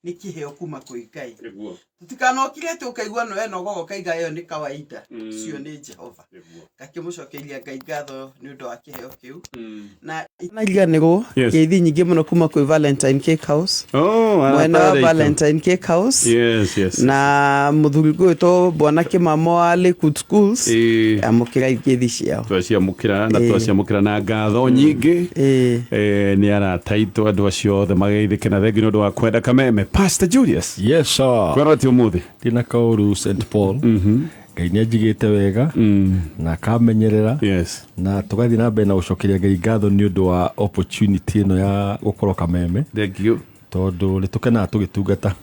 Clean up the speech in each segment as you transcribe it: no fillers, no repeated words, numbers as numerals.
ni kiheo kuma kwi Ngai tutikanokire tukaigua no eno gogo kaiga yo ni kawaida cio ni Jehova gakimucokeria Ngai ngatho ni undu wa kiheo kiu na iriganirwo ngeithi nyingi muno kuma kwi Valentine Cake House mwena Valentine Cake House yes na muthuri gwito bwana Kimamo wa Lakewood Schools amukira ngeithi ciao twaciamukira na twaciamukira na ngatho nyingi ni arataitwo andu acio othe mageithike na thengi ni undu wa kwenda kameme. Pastor Julius. Yes sir. Kwara ti umuthi tina kauru St Paul. Ngai ni ajigite wega na kamenyerera. Yes. Na tugathi na mbere na gucokeria Ngai ngatho ni undu wa opportunity ino ya gukorwo kameme. Thank you. Tondu ritukena tugitungata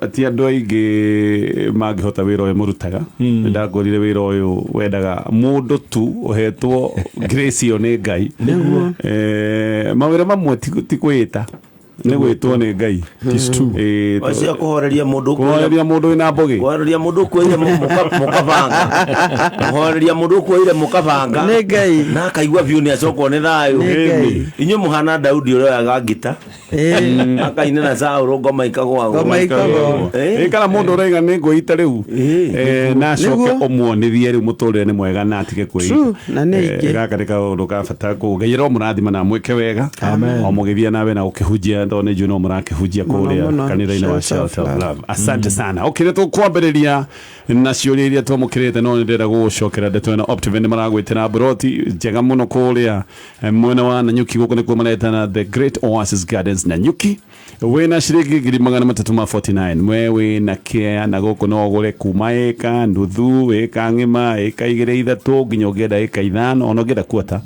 ati andu aingi mangihota wira uyu murutaga ndagorire wira uyu wendaga mundu tu uhetwo grace yo ni Ngai mawira mamwe ti kwita ni gwitwo ni Ngai. This true wacia kuhoreria mundu ina mbogi kuhoreria mundu kuire mukabanga kuhoreria mundu kuire mukabanga ni Ngai na akaigua view ni acoko ni thayo inyo muhana Daudi uri agagita akaine na Sauro ngoma ikagwa kana mundu uraiga ni ngoita riu na coke omwonirie riu muturire ni mwega na atige kwei na ni ingi gakarika undu ka bata kugeira murathima na mwike wega o mugithia nawe na ukihujia ndone juno murakihujia kuria kanitha-ini wa Shelter of Love. Asante sana. Okay, tukwambiriria na ciuria iria twamukirite no ndira gucokera ndeto na Optiven maragwitira broti njega muno kuria mwena wa Nanyuki guko ni kumaretana the Great Oasis Gardens Nanyuki wena shiringi 349 mwewe na kia na guko no gure kuma eka nduthu eka ngima eka igire ithatu nginya ugenda eka ithano ono ngenda kuota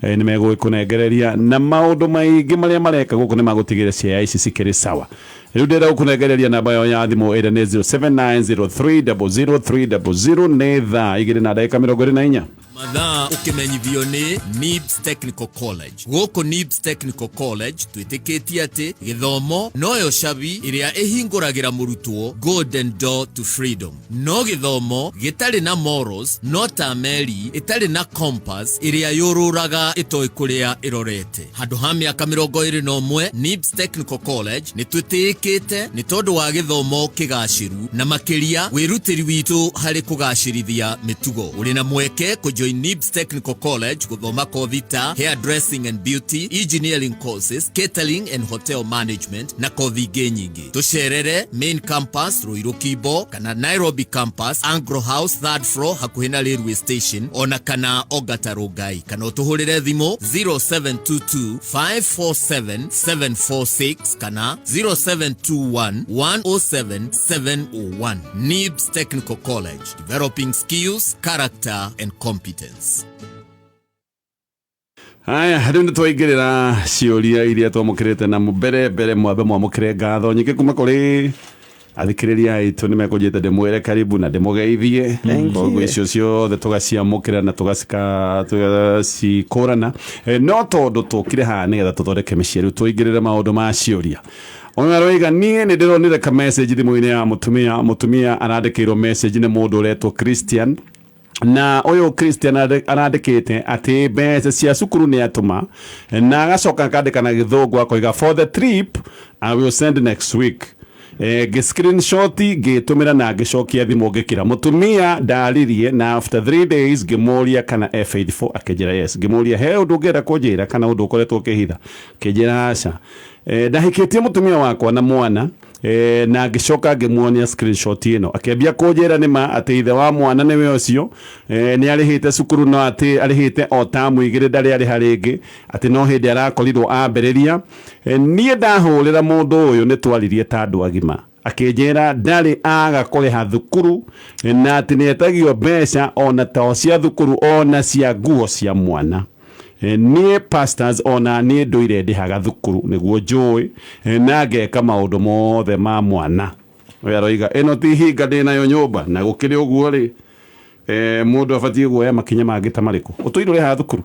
ni mego ikunegereria na maundu maingi maria mareka guko ni magutigire cia ici cikiri sawa riu ndira gukunegereria namba yo ya thimu ira ni 0790300300 ne tha igire na dakika 24 mathaa ukimenyithio ni NIBS Technical College. Goko NIBS Technical College twitikitie ati githomo noyo shabi iria ihinguragira murutwo golden door to freedom. No githomo gitari na morals, no ta meri itari na compass iria yoruraga itoi kuria irorete. Handu ha miaka 21 NIBS Technical College ni twitiikite ni tondu wa githomo kigashiru na makiria wirutiri witu hari kugashirithia mitugo. Uri na mweke kujoin NIBS Technical College kuthoma kothi ta hairdressing and beauty, engineering courses, catering and hotel management na kothi ingi nyingi. Tucerere main campus Ruiru Kibo kana Nairobi campus Angro House 3rd floor hakuhi na railway station ona kana Ogata Rogai. Kana utuhurire thimu 0722547746 kana 0721107701. NIBS Technical College, developing skills, character and competence. Haya, hadi nitwaigirira ciuria iria twamukirite na mbere mwambe mwamukire ngatho nyingi kuma kuri athikiriria aitu ni mekujite ndimwire karibu na ndimugeithie bogo icio ciothe tugaciamukira na tugacikorana no tondu tukire ha nigetha tuthondeke miciari twaigirire maundu ma ciuria ona roiga nie ni ndironire ka message thimu-ini ya mutumia arandikirwo message ni mundu uretwo Christian na oyo Christian arandikite ati mbeca cia cukuru ni atuma na agacoka akandika na githungu akoiga for the trip I will send next week screenshot gitumira na gicokia thimu ngikira mutumia ndaririe na after 3 days gimuria kana F84 akejera yes gimuria he undu ngera kunjira kana undu ukoretwo kihitha kejera aca ndahikitie mutumia wakwa na mwana na gicoka ngimuonia screenshot ino akebia kunjira nima ati ithe wa mwana niwe ucio ni arihite cukuru no ati arihite o tamu igire ndari ari haringi ati no hindi arakorirwo amberiria nie ndahurira mundu uyu ni twaririe ta andu agima akejera ndari aga kuriha thukuru na ati ni etagio mbeca ona ta cia thukuru ona cia nguo cia mwana nie pastors ona nie nduire ndihaga thukuru niguo njui na ngeka maundu mothe ma mwana oya roiga eno ti hinga ndinayo nyumba na gukiri uguo ri mundu abatie guoya makinya mangi ta mariku utuire ha thukuru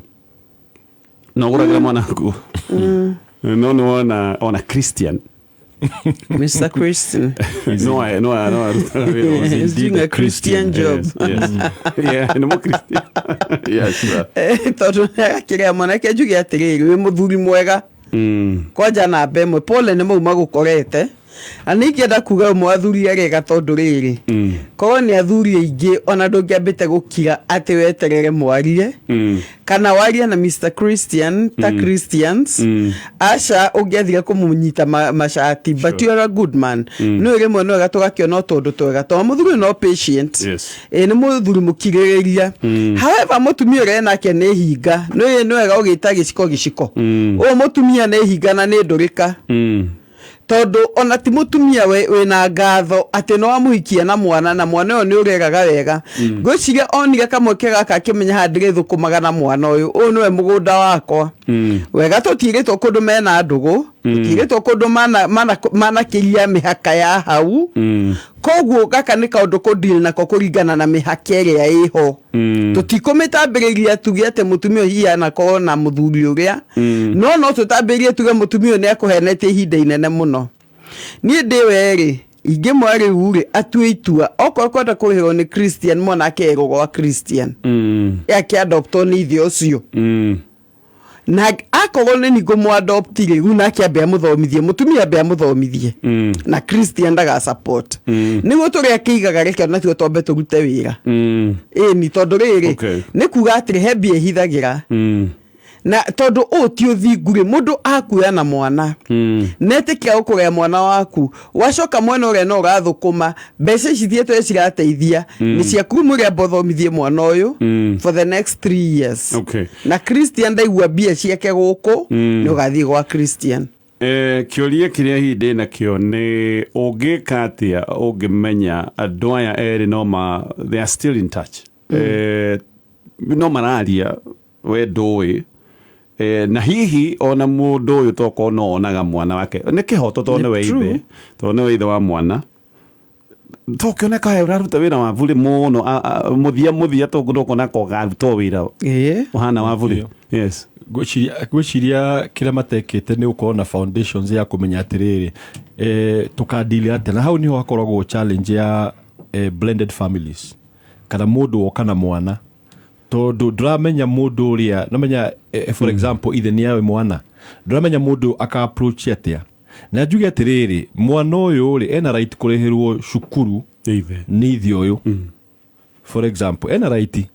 no guragira mwana nguo no ona Christian Mr. Christian. No. He's doing a Christian job. Yes. Yeah, no more Christian. Yes. Tondu akiria mwanake njugi atiriri wi muthuri mwega. Koja na mbe mwe pole ni mau magukorete. Anikienda kuga mwathuri arega tondu riri korwo ni athuri aingi ona ndungiambite gukira ati weterere mwarie kana warie na Mr Christian ta Christians aca ungiathire kumunyita mashati but you are a good man no rimwe no gatugakiona tondu twega to muthuri no patient ni muthuri mukiririria however mutumia ure nake ni hinga no ye no wega ugita giciko o mutumia ni hinga na ni ndurika tondu ona ti mutumia we na ngatho ati no amuhikia na mwana uyu ni uregaga wega ngwiciria onire kamwe kega kimenya handire thukumaga na mwana uyu niwe mugunda wakwa wega tutiritwo kundu mena ndugu tutiritwo kundu mana kiria mihaka ya hau koguo gaka ni kaundu kudil nako kuringana na mihaka iria iho tutikumitambiriria tuge ati mutumia hiana ko na muthuri uria no tutambiririe tuge mutumia ni akuhenete ihinda inene muno ni ndiweri inge mwari ure atue itua okorwo kwenda kurihwo ni Christian mwana akego gwa Christian yake adopto ni ithio cio na akorwo ni nigo mu adoptire una kiambia muthomithie mutumia ambia muthomithie na Christian daga support nigo turi akigaga reke na tuo tombe turute wira ni tondu riri ni kuga atiri hebie hithagira na tondu ti uthingure mundu akuya na mwana netikira ukurea mwana waku wacoka mwana ure no gathukuma mbeca cithietwe cirateithia ni cia kumure bothomithie mwana uyu for the next 3 years na Christian ndaigua bia ciake guku ni ugathie gwa Christian kiuria kiria hinde na kio ni ungika atia ungimenya andu aya eri no ma they are still in touch no mararia we ndui na hihi ona mundu uyu toko no onaga mwana wake ni kihoto to ne weithe wa mwana tokioneka he uraruta wira wa vuli muno muthia tokona ko garuta wira uhana wa vuli yes gwiciria kira matekete ni ukorwo na foundations ya kumenya atiriri tukadili ate na hau niho hakoragwo challenge ya blended families kana mundu okana mwana tondu ndramenya mundu uria namenya for example ithe ni yawe mwana ndramenya mundu aka approach atia na njuge atiriri mwana uyu ri ena right kurehirwo cukuru ni ithe uyu for example ena right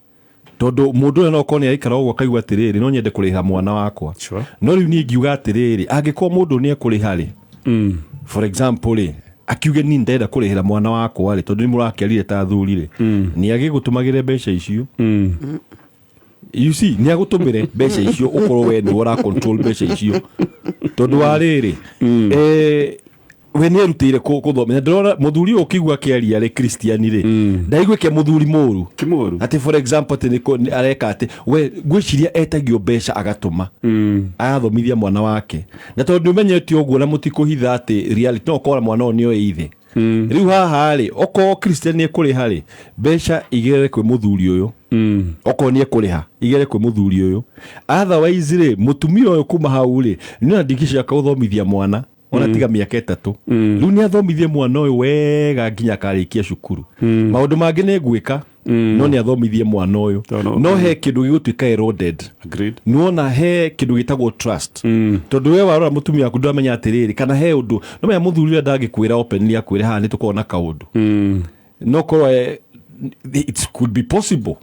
tondu mundu no koni aikara ogwo kaigwa atiriri no nyende kuriha mwana wakwa no riu ni ngiuga atiriri angiko mundu ni ekuriha ri for example ri akiuge ni ndenda kurihira mwana wakwa ri tondu ni murakiarire ta thurire ni agigutumagire mbeca icio you see ni agutumire mbeca icio ukorwo we ni ora control mbeca icio tondu wariri we ni erutire kuthomera ndora muthuri ukigwa kiaria ri Christian ri ndaigwe ke muthuri muru ati for example ati ni areka ati we gwiciria etagio mbeca agatuma ayathomithia mwana wake na tondu menyeti ogwo na mutikuhitha ati reality no kora mwana onio ithe riu haha ri oko Christian ni kuri hari mbeca igere kwe muthuri uyu oko ni kuriha igere kwe muthuri uyu otherwise ri mutumia uyu kuma hau ri ni andikisha kauthomithia mwana ona tiga miaka 3 riu ni athomithie mwana uyu wega nginya karikia cukuru maundu mangi ni gwika no ni athomithie mwana uyu no he kindu gigutuika eroded nuona he kindu gitagwo trust tondu we warora mutumia waku ndamenya atiriri kana he undu no menya muthuri ndagikwira openly akwire ha ni tukona kaundu no korwa it could be possible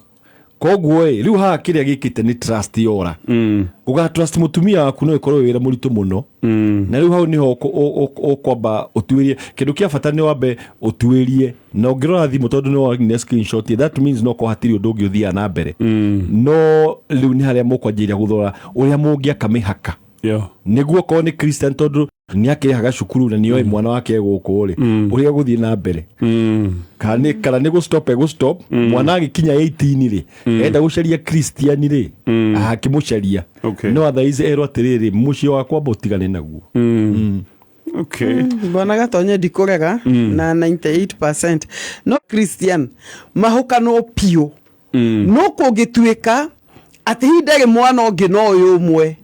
kogwo riu ha kiria gikite ni trust yora uga trust mutumia waku no ikorwo wira muritu muno na riu hau niho okwamba utuirie kindu kia bata ni wambe utuirie na ungirora thimu tondu no ni screenshot that means no ko hatiri undu ungi uthia na mbere no riu ni haria mukwanjiria guthora uria mungia kamihaka niguo ko ni Christian tondu ni akihaga cukuru na niyo mwana wake guku ri uria guthie na mbere kana ni stop mwana agikinya 18 ri enda gucaria Christian ri akimucaria no otherwise ero atiriri mucio wakwa botigane naguo bona gatonye dikorega na 98% no Christian mahukano pio no kugituika ati hindere mwana ongi no uyu umwe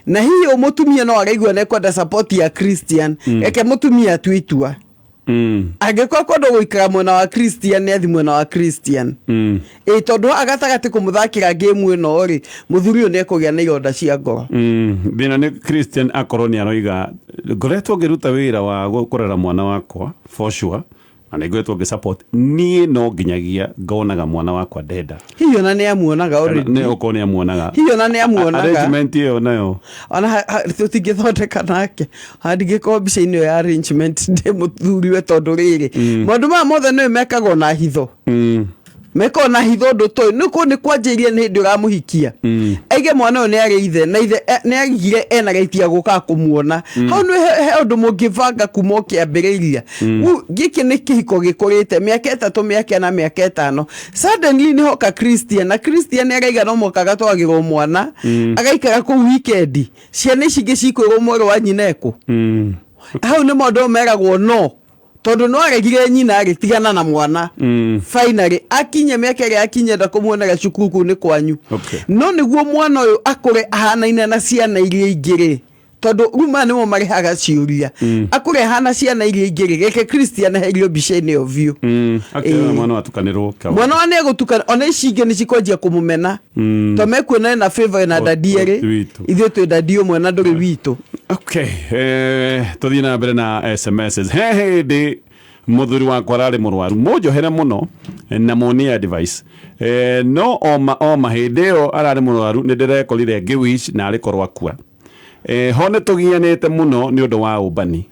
na hiyo mutumia no araigwa ne kwenda support ya Christian eke mutumia twitua angĩkorwo kwenda gũikara mwena wa Christian nĩ athi mwena wa Christian tondũ agatagati kũmũthakĩra game ĩno rĩ mũthuri ũyũ nĩ ekũgĩa na ironda cia ngoro thĩna nĩ Christian akorwo nĩ aroiga ngoretwo ngĩruta wĩra wa kũrera mwana wakwa for sure na nĩngoretwo ngĩsupport niĩ no nginyagia ngonaga mwana wakwa ndenda hihi ona nĩ amuonaga already nĩ okorwo nĩ amuonaga hihi ona nĩ amuonaga arrangement ĩyo nayo ona tũtingĩthondeka nake handingĩkorwo mbica-inĩ ĩyo ya arrangement ndĩ mũthuriwe tondũ rĩrĩ maũndũ maya mothe nĩ mekagwo na hitho meko na hitho ndo toy niko ni kwanjirie ni hĩndĩ ũramũhikia aige mwana ũyũ nĩ arĩ ithe na ithe nĩ agigire ena gaitia gũka kumuona hau nĩ he ũndũ mũngĩbanga kuma kĩambĩrĩria gĩkĩ nĩ kĩhiko gĩkũrĩte mĩaka 3 mĩaka 4 mĩaka 5 suddenly nĩ hoka Christian na Christian nĩ araiga no mũka gatwagĩrwo mwana agaikara kũu weekend ciana ici ingĩ cikwĩrwo mwĩrĩ wa nyineko hau nĩ maũndũ meragwo no tondu no aregire nyina agĩtigana na mwana finally akinye mĩaka ĩrĩa akinyenda kũmuonera cukuru kũu nĩ kwanyu no nĩguo mwana ũyũ akũre ahanaine na ciana iria ingĩ tondu ruma nĩmo marehaga ciũria akũre ahana ciana iria ingĩ geke Christian herio mbica-inĩ ĩyo biũ mwana watukanĩrwo mwana wa nĩ gũtukana ona ici ingĩ nĩ cikwanjia kũmũmena to mekuona na favor na dadi ĩrĩ ithuĩ twĩ dadi ũmwe na ndũrĩ witũ tũthiĩ na mbere na SMS he hĩndĩ mũthuri wakwa ararĩ mũrwaru mũnjohere mũno na muonie advice no o mahĩndĩ ĩyo ararĩ mũrwaru nĩ ndĩrekorire ngĩwish na arĩkorwo akua ho nĩ tũgianĩte mũno nĩ ũndũ wa ũmbani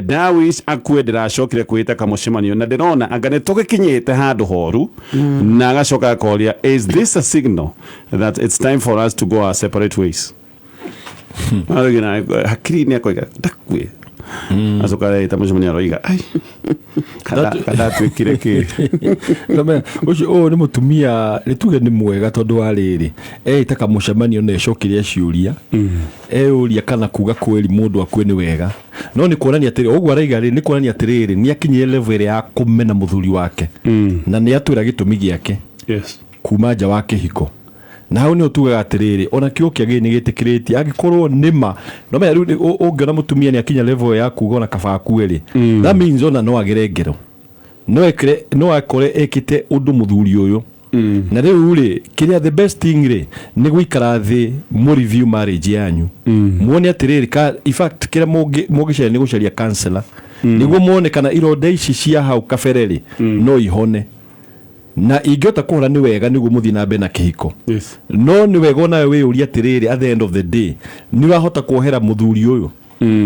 ndawish akue ndĩracokire kwĩta kamũcemanio na ndĩrona anga nĩ tũgĩkinyĩte handũ horu na agacoka akoria is this a signal that it's time for us to go our separate ways hakiri nĩ akoiga ndakue acoka ĩta mũcemanio aroiga ai kada twĩkire kĩ ũcio nĩ mũtumia nĩ tuge nĩ mwega tondũ wa rĩrĩ ĩta kamũcemanio na ecokire ciũria ũria kana kuga kweli mũndũ akue nĩ wega no nĩ kuonania atĩrĩrĩ ũguo araiga rĩ nĩ kuonania atĩrĩrĩ nĩ akinyire level ya kũmena mũthuri wake na nĩ atwĩra gĩtũmi gĩake kuma nja wa kĩhiko na hau nĩ tugaga atĩrĩrĩ ona kĩo kĩagĩ nĩ gĩtĩkĩrĩtie angĩkorwo nĩma no maya rĩu ũngĩona mũtumia nĩ akinya level ya kuga ona kaba akuĩrĩ that means ona no agere ngero no akore ekĩte ũndũ mũthuri ũyũ na rĩu rĩ kĩrĩa the best thing rĩ nĩ gũikara thĩ mu review marriage yanyu muone atĩrĩrĩ in fact kĩrĩa mũngĩcaria nĩ gũcaria counselor nĩguo muone kana ironda ici cia hau kabere rĩ no ihone na ingĩota kũhora nĩ wega nĩguo mũthiĩ na mbere na kĩhiko no nĩ wega ona we ũria atĩrĩrĩ at the end of the day nĩ wahota kuohera mũthuri ũyũ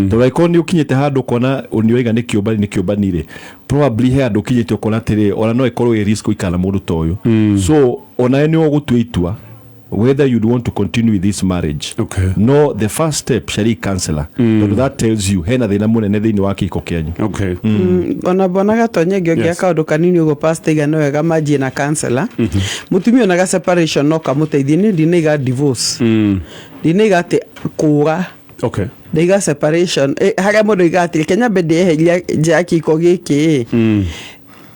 tondũ angĩkorwo nĩ ũkinyĩte handũ ũkona nĩoiga nĩ kĩũmbani rĩ probably he handũ ũkinyĩte ũkona atĩrĩrĩ ona no ĩkorwo ĩ risk gũikara na mũndũ ta ũyũ so ona nĩ ũgũtua itua whether you'd want to continue with this marriage no the first step shall counselor that tells you hena thĩna mũnene thĩinĩ wa kĩhiko kĩanyu ona bona gatonye ngĩongia kaũndũ kanini ũguo pastor iga nĩ wega manjie na counselor mũtumia ona ga separation no kamũteithie nĩ ndinaiga divorce ndinaiga atĩ kũra ndaiga separation harĩa mũndũ iga atĩ Kenya mbende eheria nja kĩhiko gĩkĩ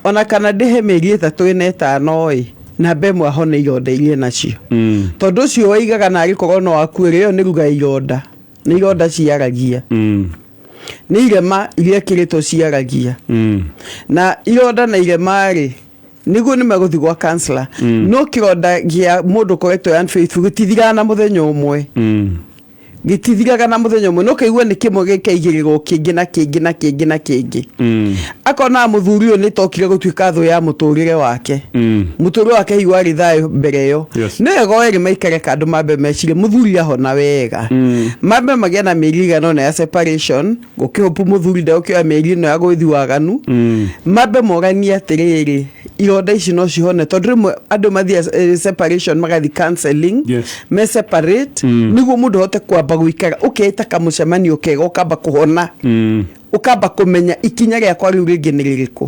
ona kana ndĩhe mĩeri 3 na 5 na bemwe ahone ironda iria nacio tondũ ũcio waigaga na agĩkorwo no akuĩre ĩyo nĩ ruga ironda nĩ ironda ciaragia nĩ irema iria kĩrĩtwo ciaragia na ironda na irema rĩ nĩguo nĩ megũthiĩ gwa counselor no kĩronda gĩa mũndũ koretwo unfaithful gĩtithiraga na mũthenya ũmwe gĩtithiraga na mũthenya ũmwe no kĩigua nĩ kĩmwe gĩkaigĩrĩrwo kĩngĩ na kĩngĩ na kĩngĩ na kĩngĩ akona mũthuri ũyũ nĩ tokire gũtuĩka thũ ya mũtũrĩre wake mũtũrĩre wake hiu arĩ thayũ mbere ĩyo nĩ wega erĩ maikare kandũ mambe mecirie mũthuri ahona wega mambe magĩa na mĩeri igana ũna ya separation gũkĩhopu mũthuri ndagũkĩoya mĩeri ĩno ya gũthiĩ waganu mambe moranie atĩrĩrĩ ironda ici no cihone tondũ rĩmwe andũ mathiĩ separation magathiĩ counseling me separate nĩguo mũndũ ahote kwamba gũikara ũkeĩta kamũcemanio kega ũkamba kũhona ukamba kumenya ikinya rĩakwa rĩu rĩngĩ nĩ rĩrĩkũ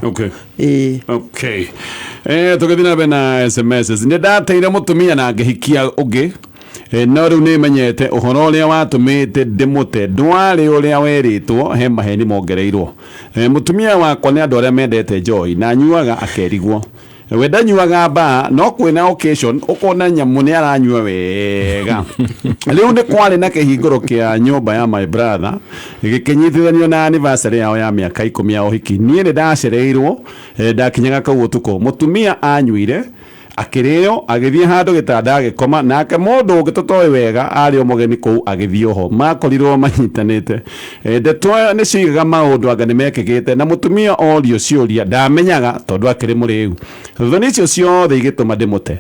tũgĩthiĩ na mbere na SMS nĩ ndateire mũtumia na ngĩhikia ũngĩ no rĩu nĩ menyete ũhoro ũrĩa watũmĩte ndĩmũte ndwarĩ ũrĩa werĩtwo he maheni mongereirwo mũtumia wakwa nĩ andũ arĩa mendete njohi na nyuaga akerigwo we ndanyuaga ba no kwina occasion ukona nyamu ni aranyua wega riu ni kwari na kihinguro kia nyumba ya my brother gikinyitithanio na anniversary yao ya miaka 10 ya uhiki nie ni ndacereirwo ndakinyaga kau utuko mutumia anyuire akireo agithie handu gitanda agikoma nake mundu ugitotoe wega ari omugeni kuu agithio ho makorirwo manyitanite ndeto ni cigaga maundu anga nimekigite na mutumia orio ciuria ndamenyaga tondu akiri muriu thoni cio ciothe igituma ndimute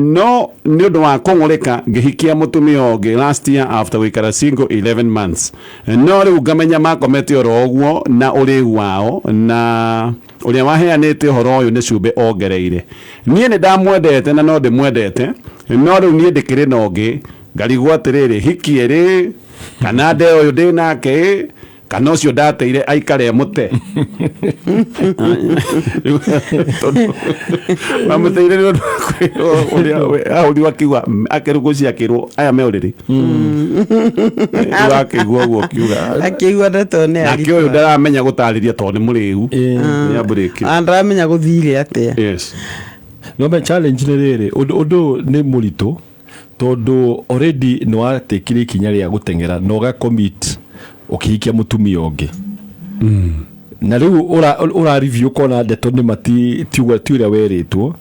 no ni undu wa kongoreka ngihikia mutumia ongi last year after wikara single 11 months no riu ngamenya makomete oro oguo na uriu wao na uria waheanite horo uyu ni cumbe ongereire nie ni ndamwendete na no ndimwendete no riu nie ndikiri nongi ngarigwo atiriri hikieri kana nde uyu ndi nake kana ucio ndateire aikare mute mamuteire ni undu uria akiuga akirugucia akirwo aya me uriri akigwo guo kiuga akigwa ndatone ari akio uyu ndaramenya gutariria tondu muriu ni aburiki andaramenya guthire atia yes no be challenge ni riri undu ni murito tondu already no atekire ikinya ria gutengera no ga commit ukihikia mutumia ongi na riu ura review kona ndeto ni mati tiuria weritwo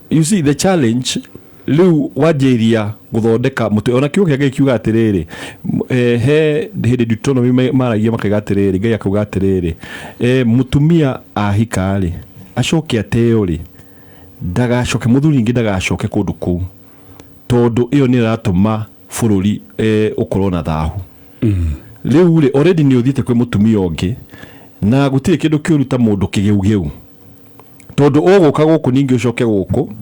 you see the challenge riu wajiria guthondeka mutu ona kiugo kiake kiuga atiriri he hindi Deuteronomy maragia makaga atiriri ngai akuga atiriri mutumia ahikari acoke ateo ri ndagacoke muthuri ingi ndagacoke kundu kuu tondu iyo ni ratuma bururi ukorwo na thahu riu ri already ni uthite kwi mutumia ongi na gutire kindu kiuruta mundu kigeugeu tondu uguka guku ningi ucoke guku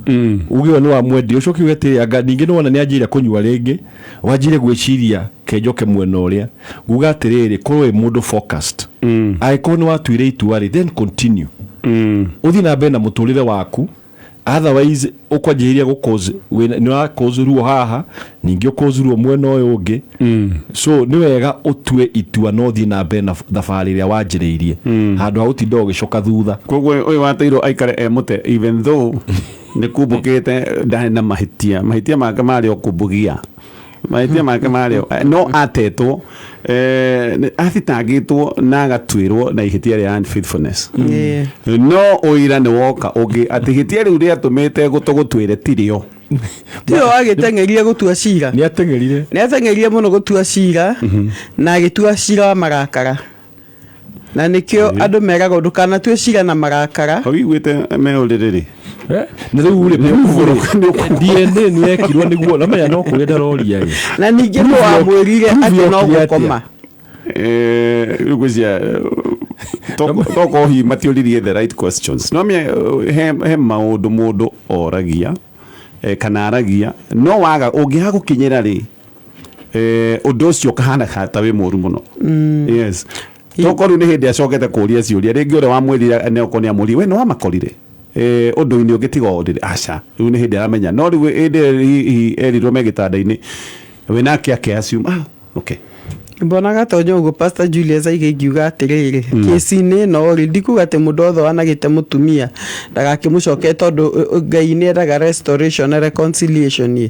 ugiwa ni wa mwendi ucoke ugete anga ningi no wona ni anjira kunyua ringi wajire gwiciria kejoke mwena uria nguga atiriri korwe mundu focused icon watuire ituari then continue uthi na mbere na muturire waku otherwise ukwajiria gukoze ni wa kozuruo haha ningi ukozuruo mwena uyu ungi so ni wega utue itua no thi na mbere na thabari ria wanjiriirie handu ha utinda ugicoka thutha koguo uyu wateiro aikare mute even though ni kumbukite ndane na mahitia make mari okumbugia mahitia make mari no atetwo athitangitwo na agatwirwo na ihitia ria unfaithfulness no uira ni woka ugi ati hitia riu ria tumite gutugutwire tirio tio agitengeria gutua cira ni atengerire muno gutua cira na agitua cira wa marakara na nikio andu meraga ndukana tue cira na marakara wigwite me uririri na riu uri DNA ni ekirwo niguo na menya no kugenda roria na ningi no amwirire ati no gukoma ruguzia toko hi matiuririe the right questions no me he maundu mundu oragia kana aragia no waga ungiha gukinyira ri undu ucio kahana kata wi muru muno yes toko ru ni hindi acokete kuria ciuria ringi ure wa mwirira ne ukonia muri we no amakorire undu ini ugitiga ndiri aca riu ni hindi aramenya no riu erirwo me gitanda-ini we nake akeassume okay mbonaga tonyo ugo Pastor Julius aigiuga atiriri kesi-ini no ri ndikuga ati mundu othe wanagite mutumia ndagakimucoke tondu ngai ni endaga restoration na reconciliation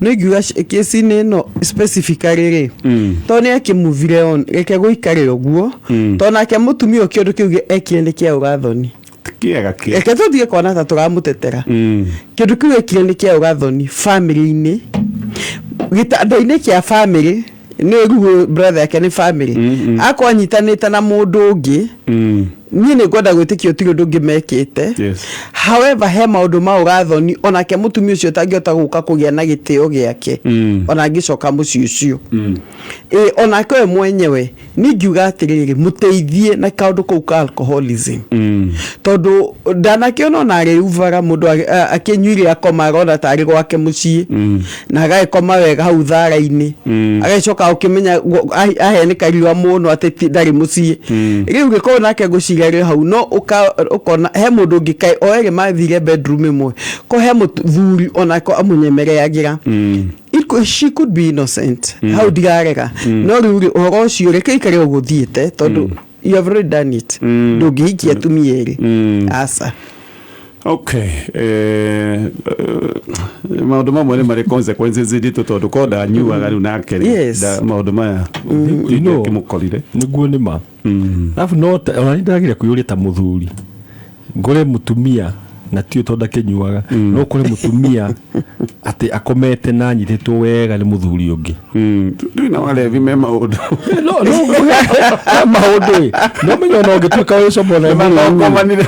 no igiuga kesi-ini no specifically ri to ni akimuvire on reke guikarira uguo to nake mutumia kiondu kiuge ekire ni kia ugathoni kiega kia reke tuthie kona ta turamutetera kiondu kiuge ekire ni kia ugathoni family-ini gitanda-ini kia family ni rugo brother yake ni family akwanyitanite na mundu ungi ni ngwenda gwitikio tiro ndungi mekite however he maundu ma ugathoni onake mutumia ucio tangiota guka kugia na gitio giake ona ngicoka muci ucio onake we mwenyewe ni ngiuga atiriri muteithie na kaundu kau ka alcoholism tondu ndanakiona na riuvaga mundu akinyuire akoma ronda tari gwake muci na agakoma wega hau thara-ini agacoka ukimenya ahe ni kariwa muno ati ndari muci riu giko nake guciga ri hau no ukona he mundu ngikai oere mathire bedroom imwe ko he muthuri onako amunyemereagira she could be innocent how diarega no riu uhoro ucio reke ikare uguthiite tondu you have already done it ndugihikia tumieri asa Okay. Maundu mamwe nĩ marĩ consequences nditũ tondũ konda nyuaga rĩu nake maũndũ maya kĩmũkorire nĩguo nĩma alafu no ona nĩndagire kwĩyũria ta mũthuri ngore mũtumia na tio tonda kenyuaga no kore mutumia ati akomete na nyititwo wega ni muthuri ungi ndu na wale vi mema odo no maundu no menyo no gituka we somo na komanire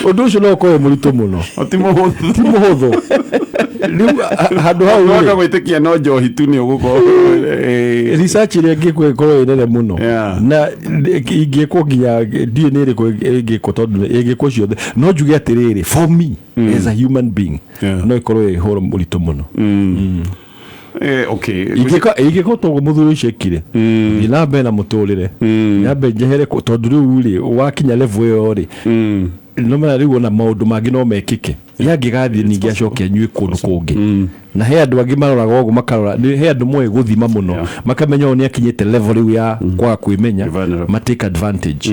odo sho ko murito muno otimo hotho handu hau waka gwitikia no njohi tu ni uguko research ile ngikwe ko inene muno na ingikwo nginya DNA ri ko ingikwo tondu ingikwo ciothe no njuge atiriri for me as a human being no ikorwo ihoro murito muno okay igiko to muthuri cekire ina be na muturire nyabe njehere ko tondu riu ri wakinya level yo ri no mara riu na maundu mangi no mekike yangigathie ningi acoke anyue kundu kungi na he andu angi maroraga ugu makarora he andu moe guthima muno makamenya oni akinyite level riu ya kwa kwimenya ma take advantage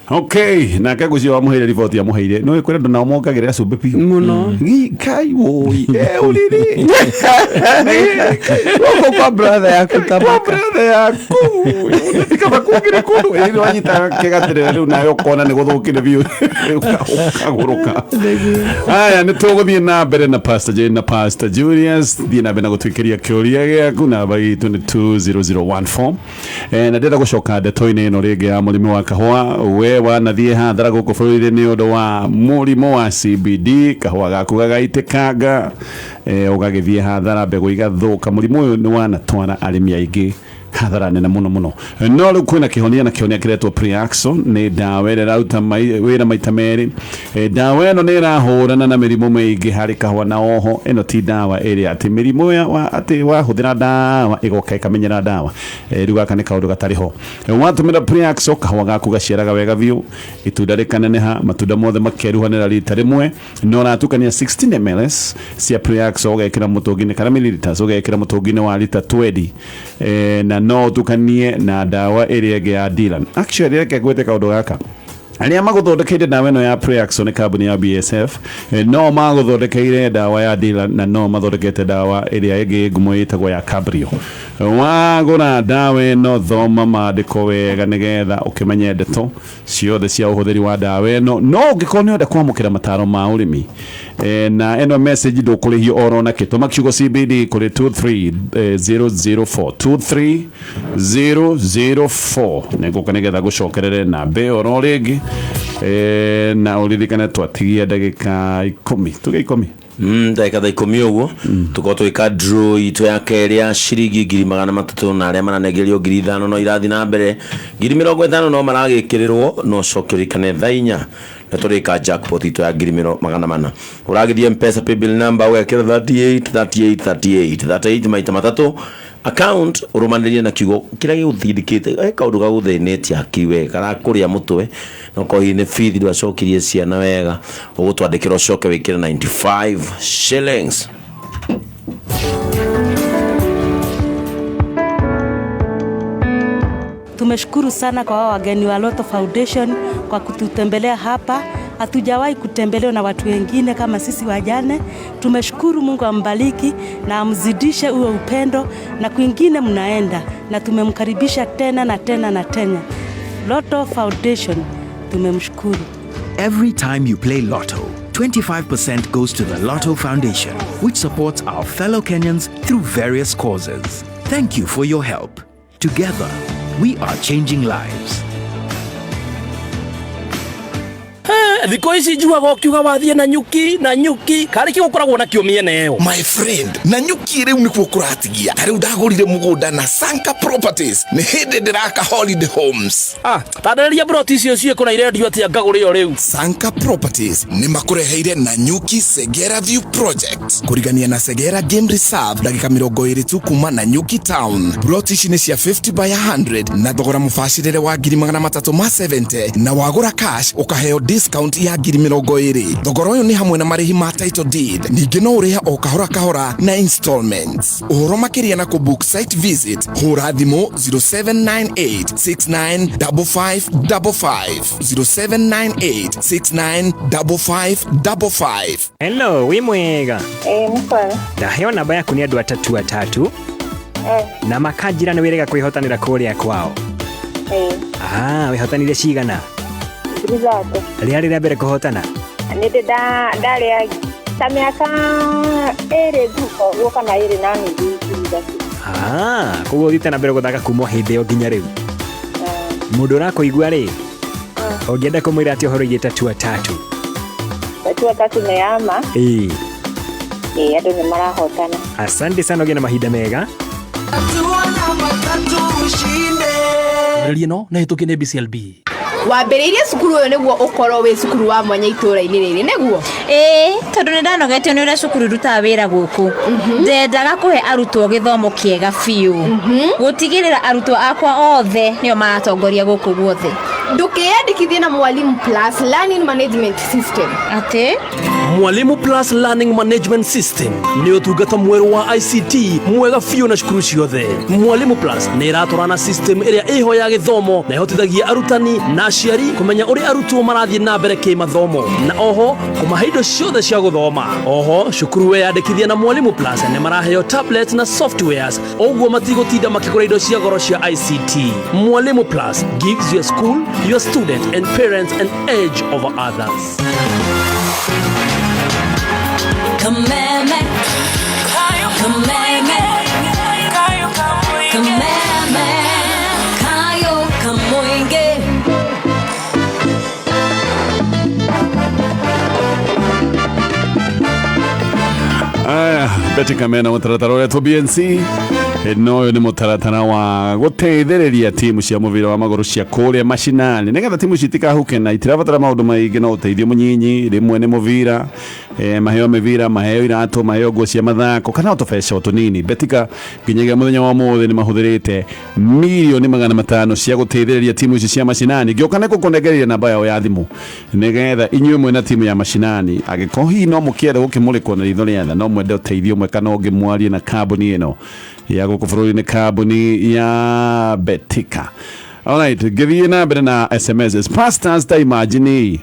okay na kagucio wa muheire report ya muheire no ikwira ndo na mongagirira cumbi pi muno kai woi uriri wako kwa brother yako tabaka kama kugire kundu iri wanyita kegatere riu nayo kona ni guthukire biu kaguruka aya ni tuguthie na mbere na Pastor Jane na Pastor Julius thie na mbere na gutwikiria kiuria giaku na bai 220014 na ndenda gucoka ndeto-ini ino ringi ya murimi wa kahua we wanathie hathara guku bururi ni undu wa murimo wa CBD kahua gaku gagaitikanga ugagithie hathara mbegu igathuka murimo uyu ni wanatwara arimi aingi hathara nene muno no riu kwina kihonia na kihonia kiretwo Preaxo ni dawa ira rauta wira maita meri dawa ino ni irahurana na mirimu maingi hari kahua na oho ino ti dawa ira ati mirimu ya ati wahuthira dawa igoka ikamenyera dawa riu gaka ni kaundu gatariho watumira Preaxo kahua gaku gaciaraga wega biu itunda rikaneneha matunda mothe makeruhanira rita rimwe no ratukania 16 ml cia Preaxo ugekira mutungini kana mililiters ugekira mutungini wa lita 20 na no tukanie na dawa area ya Dylan actually reke gwete kaundu gaka aria maguthondekeire dawa ino ya Preaxo ni kambuni ya BSF no maguthondekeire dawa ya Dylan na no mathondekete dawa area igi ngumo itagwo ya Cabrio wagura dawa ino thoma maandiko wega nigetha ukimenya ndeto ciothe cia uhuthiri wa dawa ino no ngikoni nda kwamukira mataro ma urimi na eno message ndukurihio orona kituma kiugo CBD kuri 23004 23004 nego kanegeza gucokerere na be oro ringi na uririkane twatigia ndagika 10 tuge 10 ndagika 10 uguo tuko twika draw itu ya keria shiringi 300 na aria mananegerio 5,000 no irathi na mbere 50 no maragikirirwo no cokerikane thainya na turika jackpot itu ya 400 uragithie mpesa pay bill number wekera 38 maita matatu account urumaniririe na kiugo kira giguthindikite kaundu gagutheneti akiwe kana kuria mutwe no ko ine feed ndo acokirie ciana wega ugutwandikira ucoke wikira 95 shillings. Tumeshukuru sana kwa wageni wa Lotto Foundation kwa kututembelea hapa. Hatujawahi kutembelewa na watu wengine kama sisi wajane. Tumeshukuru, Mungu ambariki na amzidishe uwe upendo na kwingine mnaenda, na tumemkaribisha tena na tena na tena. Lotto Foundation tumemshukuru. Every time you play Lotto, 25% goes to the Lotto Foundation, which supports our fellow Kenyans through various causes. Thank you for your help. Together, we are changing lives. Thiko ici njuaga ukiuga wathie na nyuki kari kigukoragwo na kiumie neo my friend na nyuki riu nikuo kuratigia riu ndagurire mugunda na Sanka Properties ni hindi ndiraka holiday homes tadereria broti icio cie kuna irendio atia ngagurire riu Sanka Properties ni makureheire na nyuki Segera View Project kurigania na Segera Game Reserve dakika 20 tu kuma na Nyuki Town. Broti ici ni cia 50 by 100 na thogora mufashirire wa 370 na wagura cash ukaheo discount account ya 20,000. Thogora uyu ni hamwe na marihi ma title deed. Ningĩ no ũrĩha o kahora kahora na installments. Ũhoro makĩria na book site visit hũra thimũ 0798695555 0798695555. Hello, wi mwega. Mkwega. Ndaheo namba yaku nĩ andũ atatu. Na makanjira nĩ wĩrĩga kwĩhotanĩra kũrĩa kwao. Wĩhotanire cigana? 3,000. Rĩarĩ rĩa mbere kũhotana? Nĩndĩ ndarĩa ta mĩaka 2 tu gũka na 2 na nuthu. Koguo ũthiĩte na mbere gũthaka kuma hĩndĩ ĩyo nginya rĩu. Mũndũ ũrakũigua rĩ, ũngĩenda kũmwĩra atĩ ũhoro igĩte Tatua Tatu. Tatua Tatu nĩ yama. Andũ nĩ marahotana. Asante sana, ũgĩe na mahinda mega. Rĩrĩa no na hĩtũkie nĩ BCLB. Wambĩrĩirie cukuru ũyũ nĩguo ũkorwo wĩ cukuru wa mwanya itũũra-inĩ rĩrĩ nĩguo? Tondũ nĩ ndanogetio nĩ ũrĩa cukuru irutaga wĩra gũkũ. Ndendaga kũhe arutwo gĩthomo kĩega biũ. Gũtigĩrĩra arutwo akwa othe nĩo maratongoria gũkũ guothe. Ndũkĩyandĩkithie na Mwalimu Plus Learning Management System. Atĩ? Mwalimu Plus Learning Management System nĩ ũtungata mwerũ wa ICT mwega biũ na cukuru ciothe. Mwalimu Plus nĩ ĩratwarana na system ĩrĩa ĩho ya gĩthomo na ĩhotithagia arutani na aciari kũmenya ũrĩa arutwo marathiĩ na mbere kĩmathomo na oho kũmahe indo ciothe cia gũthoma. Oho cukuru weyandĩkithia na Mwalimu Plus nĩ maraheo tablet na softwares, ũguo matigũtinda makĩgũra indo cia goro cia ICT. Mwalimu Plus gives your school, your student and parents an edge over others. Beti kamena mũtaratara ũrĩa tũ BNC no ũyũ nĩ mũtaratara wa gũteithĩrĩria timu cia mũbira wa magũrũ cia kũrĩa mashinani nĩgetha timu citikahuke na itirabatara maũndũ maingĩ no ũteithio mũnyinyi rĩmwe nĩ mũbira maheo mĩbira maheo iratũ maheo nguo cia mathako kana ũtũbeca tũnini. Betika nginyagia mũthenya wa mũthĩ nĩ mahũthĩrĩte milioni 500 cia gũteithĩrĩria timu ici cia mashinani. Ngĩoka nĩ gũkũnengereria namba yao ya thimũ nĩgetha inyuĩ mwĩna timu ya mashinani angĩkorwo hihi no mũkĩenda gũkĩmũrĩkwo na ritho rĩetha no mwende ũteithio ũmwe kana ũngĩ mwarie na kambuni ĩno ya gũkũ bũrũri-inĩ kambuni ya Betika. Alright, ngĩthiĩ na mbere na SMS pastors ta imagine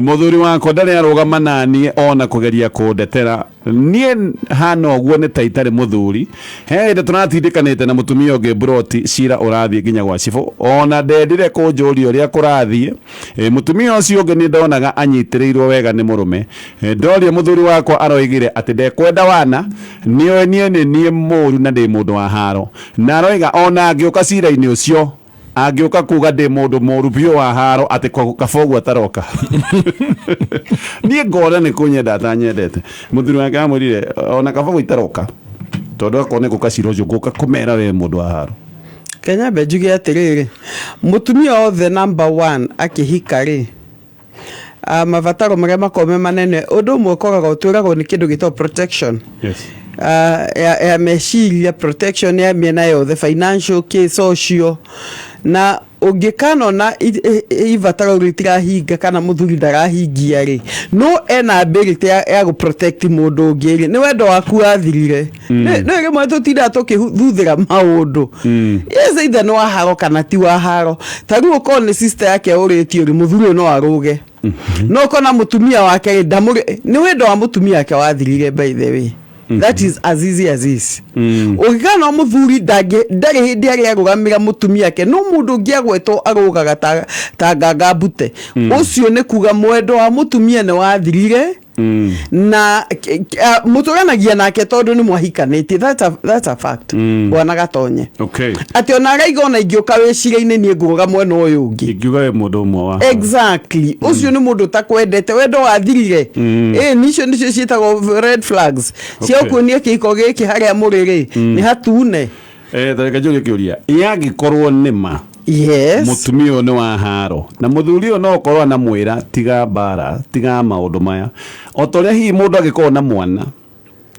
mũthuri wakwa ndarĩ arũgama naniĩ ona kũgeria kũndetera niĩ hana ũguo nĩ ta itarĩ mũthuri he hĩndĩ tũratindĩkanĩte na mũtumia ũngĩ broti cira ũrathiĩ nginya gwa cibũ ona ndendire kũnjũria ũrĩa kũrathiĩ mũtumia ũcio ũngĩ nĩ ndonaga anyitĩrĩirwo wega nĩ mũrũme ndoria mũthuri wakwa aroigire atĩ ndekwenda wana niĩ niĩ mũru na ndĩ mũndũ wa haro na aroiga ona angĩũka cira-inĩ ũcio angĩũka kuga ndĩ mũndũ mũru biũ wa haro atĩ kabogu ataroka niĩ ngona nĩ kũnyenda atanyendete mũthuri wake amwĩrire ona kabogu itaroka tondũ akona gũka cira ũcio gũka kũmera we mũndũ wa haro. Kenya benjuge atĩrĩrĩ mũtumia othe number 1 akĩhika rĩ mabataro marĩa makome manene ũndũ ũmwe ũkoragwo ũtũragwo nĩ kĩndũ gĩtagwo protection. Yes. Ya meciria protection ya mĩena yothe financial social na ũngĩkana na ibataro ritirahinga kana mũthuri ndarahingia rĩ no ena ability ya gũ protect mũndũ ũngĩ rĩ nĩ wendo waku wathirire nĩ rĩmwe tũtinda tũkĩthuthĩra maũndũ yes either no waharo kana ti waharo ta rĩu ũkorwo nĩ sister yake ũrĩtio rĩ mũthuri no arũge no kona mũtumia wake nĩ wendo wa mũtumia wake wathirire by the way. That is as easy as this. Ũgĩkana mũthuri ndarĩ hĩndĩ arĩa arũgamĩra mũtumia ke no mũndũ ũngĩagwetwo arũgaga ta ngangambute ũcio nĩ kuga mwendo wa mũtumia nĩ wathirire na mũtũranagia nake tondũ nĩ mwahikanĩtie that's a fact bwana Gatonye. Okay. Atĩ ona araiga ona ingĩũka wĩcira-inĩ niĩ ngũrũga mwena ũyũ ũngĩ ingiuga we mũndũ ũmwe wa exactly ũcio nĩ mũndũ takwendete wendo wathirire nicio nĩcio ciĩtagwo red flags cia kuonia kĩhiko gĩkĩ harĩa mũrĩrĩ nĩ hatune. Tareka njũrie kĩũria yangĩkorwo nĩma yes mũtumia ũyũ nĩ wa haro na mũthuri ũyũ no ũkorwo na mwĩra tiga mbara tiga maũndũ maya o ta ũrĩa hihi mũndũ angĩkorwo na mwana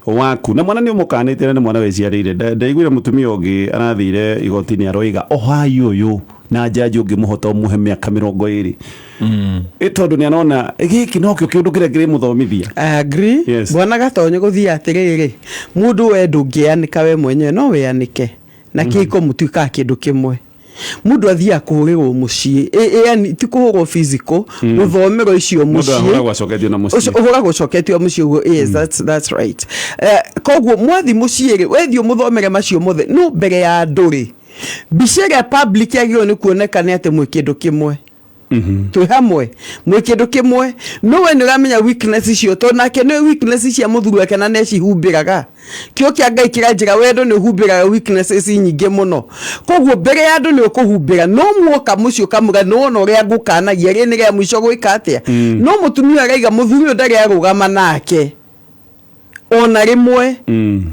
waku na mwana nĩ ũmũkanĩte na nĩ mwana wĩciarĩire ndaiguire mũtumia ũngĩ arathire igoti-inĩ aroiga ohai ũyũ na jaji ungimuhota umuhe miaka 20 tondu ni anona giki no kio kindu kire kire muthomithia. I agree. Yes. Bwana gatonye guthia atiriri mundu we ndungianika we mwenyewe no we anike na kiko mutuika kindu kimwe mundu athia kuhurirwo mucii yani ti kuhurwo physical muthomero icio mucii mundu ahuragwo acoketio na mucii uhuragwo acoketio mucii uguo. Yes, that's right. Koguo mwathi mucii ri wethio muthomere macio mothe no mbere ya nduri bicere public yagio ni kuonekana ate mwe kindu kimwe tu hamwe mwe kindu kimwe no we niramenya weakness icio to nake no weakness cia muthuru wake na neci humbiraga kio kia Ngai kira njira wendo ni humbiraga weaknesses nyingi muno koguo mbere ya ndu ni ukuhumbira no muoka mucio kamuga no no ria ngukanagia ri ni ria mwico gwika atia no mutumia araiga muthuru ndari arugama nake ona rimwe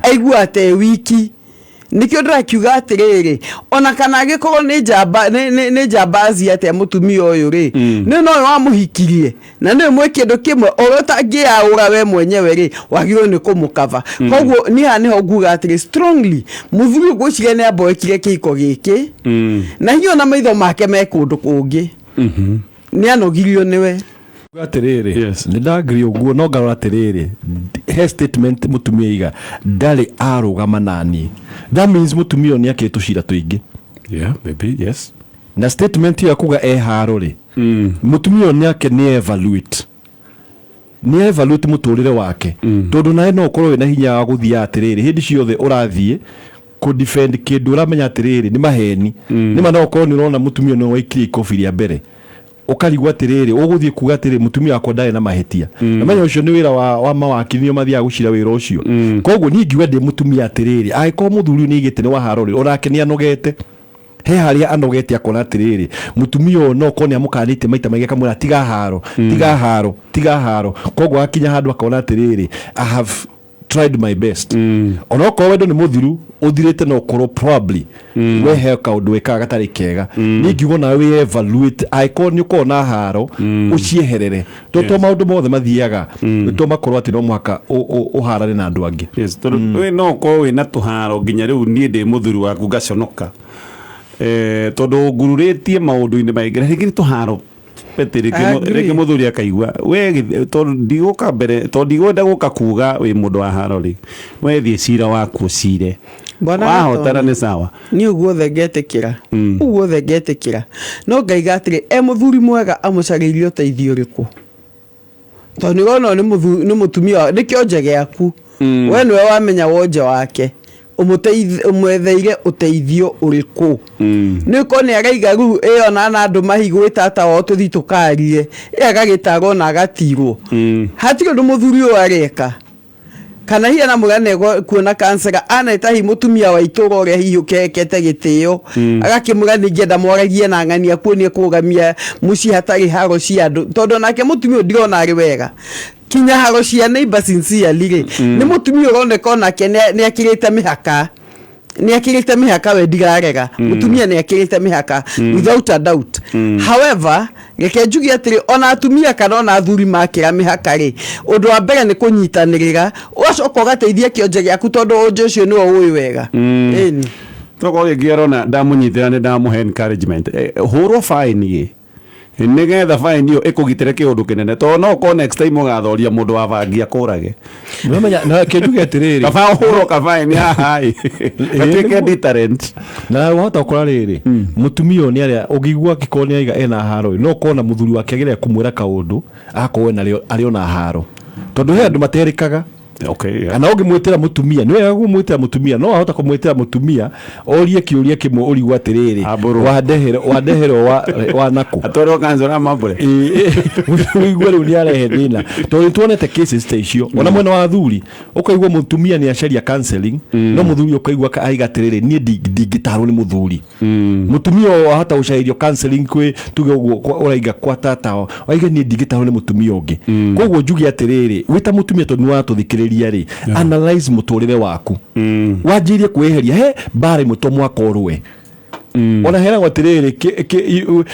aigua ate wiki nikio ndakiuga atiriri ona kana agikorwo ni jambazi ate mutumia uyu ri ni no wamuhikirie na ni mwe kindu kimwe otangiaura we mwenyewe ri wagiro ni kumukava koguo ni hani nguga atiri strongly muthuri gwicire ni aboekire kiko giki na hiyo na maitho make me kundu kungi ni anogirio niwe atiriri ni ndagiri uguo no ngarora atiriri he statement mutumia iga ndari arugama nani that means mutumia ni yake tushira tuingi maybe yes na statement ya kuga haro ri mutumia ni yake ni evaluate muturire wake tondu nae no korwo na hinya wa guthia atiriri hindi ciothe urathie ku defend kindu uramenya atiriri ni maheni ni mana okorwo ni urona mutumia no waikiri ikofi ya mbere ukarigwa atiriri uguthie kuga atiriri mutumia wako ndari na mahetia amenya ucio ni wira wa mawakiri nio mathia gucira wira ucio koguo ni ngiuga ndi mutumia atiriri aiko muthuri ni igite ni wa harori urake ni anogete he haria anogete akona atiriri mutumia no kone amukanite maita maige kamwe tiga haro koguo akinya handu akona atiriri I have tried my best onoko wendo ni muthiru uthirite no korwo probably we he kaundu weka gatari kega ni ngiugo na we evaluate icon ni ko na haro ucieherere to maundu mothe mathiaga to makorwo ati no mwaka uharane na andu angi we no ko we na tuharo nginya riu ni ndi muthuru waku ngaconoka tondu ngururitie maundu-ini maingi rigi tuharo reke muthuri akaigua we to ndiguka mbere to ndigwenda guka kuga we mundu wa harori we thie cira waku cire wahotana ni sawa ni uguo thegetekira no ngaiga atiri muthuri mwega amucaririe uteithio riku to ni gona ni mutumia ni kionje giaku we niwe wamenya wonje wake umwetheire uteithio uriku niko ni araiga ru iyo na andu mahigwita ata o tuthi tukarie agagitagwo na agatirwo hatire ndu muthuri o areka kana hiya na mugane kuona kansera anaita hi mutumia wa itoro ore hiyo kekete gitio agakimugani ngenda mworagie na ngania kuonie kugamia muci hatari haro cia andu tondu nake mutumia ndirona ari wega kinya haro cia neighbor sincerely ni mutumia uroneka nake ni akirite mihaka we ndigarega mutumia ni akirite mihaka without a doubt however reke njugi atiri ona atumia kana ona athuri makira mihaka ri undu wa mbere ni kunyitanirira ugacoka ugateithia kionje giaku tondu unje ucio ni uwi wega eni toko ngirona ndamunyitira ni ndamuhe encouragement hurwo fine ye nigetha fine iyo ikugitire kiundu kinene to no ko next time ugathoria mundu wa bangia kurage nomenya na kindu getiriri kaba hurwo ka fine hai atike deterrent na wahota kura riri mutumia ni aria ugigwa kikoni aiga ena haro no kona muthuri wake agire kumwira kaundu akowe ari ona haro tondu he andu materikaga ana ungimwitira mutumia niwe agumwitira mutumia no ahota kumwitira mutumia orie kiuria kimwe urigwa atiriri wadehero wa naku atoro kanzora mambure urigwa ru ni arehe thina to tuonete cases ta icio ona mwena wa thuri ukaigwa mutumia ni acaria counseling no muthuri ukaigwa aiga atiriri ni digitaro ni muthuri mutumia ahota ucairio counseling kwi tuge uguo uraiga kwa tata aiga ni digitaro ni mutumia ungi koguo njugi atiriri wita mutumia to ni watuthikiriria ri analyze muturire waku wajirie kweheria he bare muto mwaka orwe ona hera gwatiriri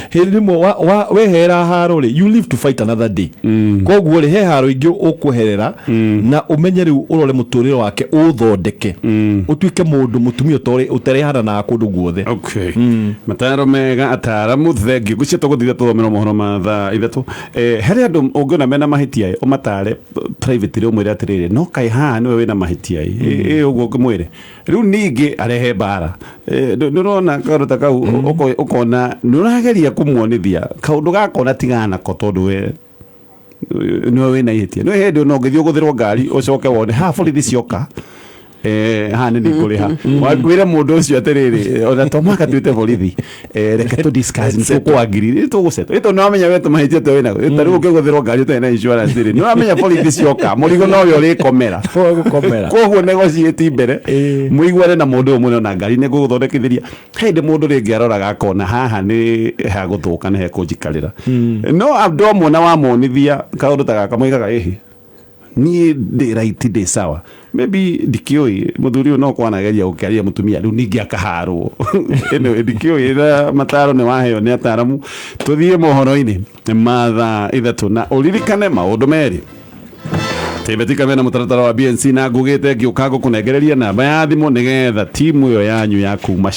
hirimwe wehera haro ri you live to fight another day koguo ri he haro ingi ukuherera na umenye riu urore muturire wake uthondeke utuike mundu mutumia utarehana na kundu guothe. Okay. Mataaro mega ataramu thengi gucia tuguthitha tuthomera mohoro ma thaa ithatu hari andu ungiona mena mahitia umatare private ri umwire atiriri no kai ha niwe wina mahitia uguo ngimwire riu ningi arehe bara nurona karuta kau ukona nurageria kumwonithia kaundu gakona tigana ko tondu we niwe wina ihitia no hindi no ngithio guthirwo ngari ucoke wone ha borithi cioka ha ni ndikuriha wagwire mundu ucio atiriri ona tomaka twite borithi reke tu discuss ni kwagiri tuguceto ito no amenya wetu mahitia to wina tari ukiguthirwo ngari to ina insurance ri no amenya borithi cioka murigo no yo ri komera koguo negotiate mbere muigware na mundu umwe na ngari ne guthondekithiria hindi mundu ringi aroraga akona haha ni ha guthuka ne he kunjikarira no abdomo na wa monithia kaundu ta gaka moigaga ni de right de sawa maybe dikioi muthuri no kwanageria gukiaria mutumia riu ningi akaharwo eno dikioi na Mataaro ne waheo ne ataramu tuthie mohoro-ini mathaa ithatu na uririkane maundu meri tebetika mena mutaratara wa BNC na ngugite ngiuka gukunengereria namba ya thimu nigetha timu yo yanyu ya kuma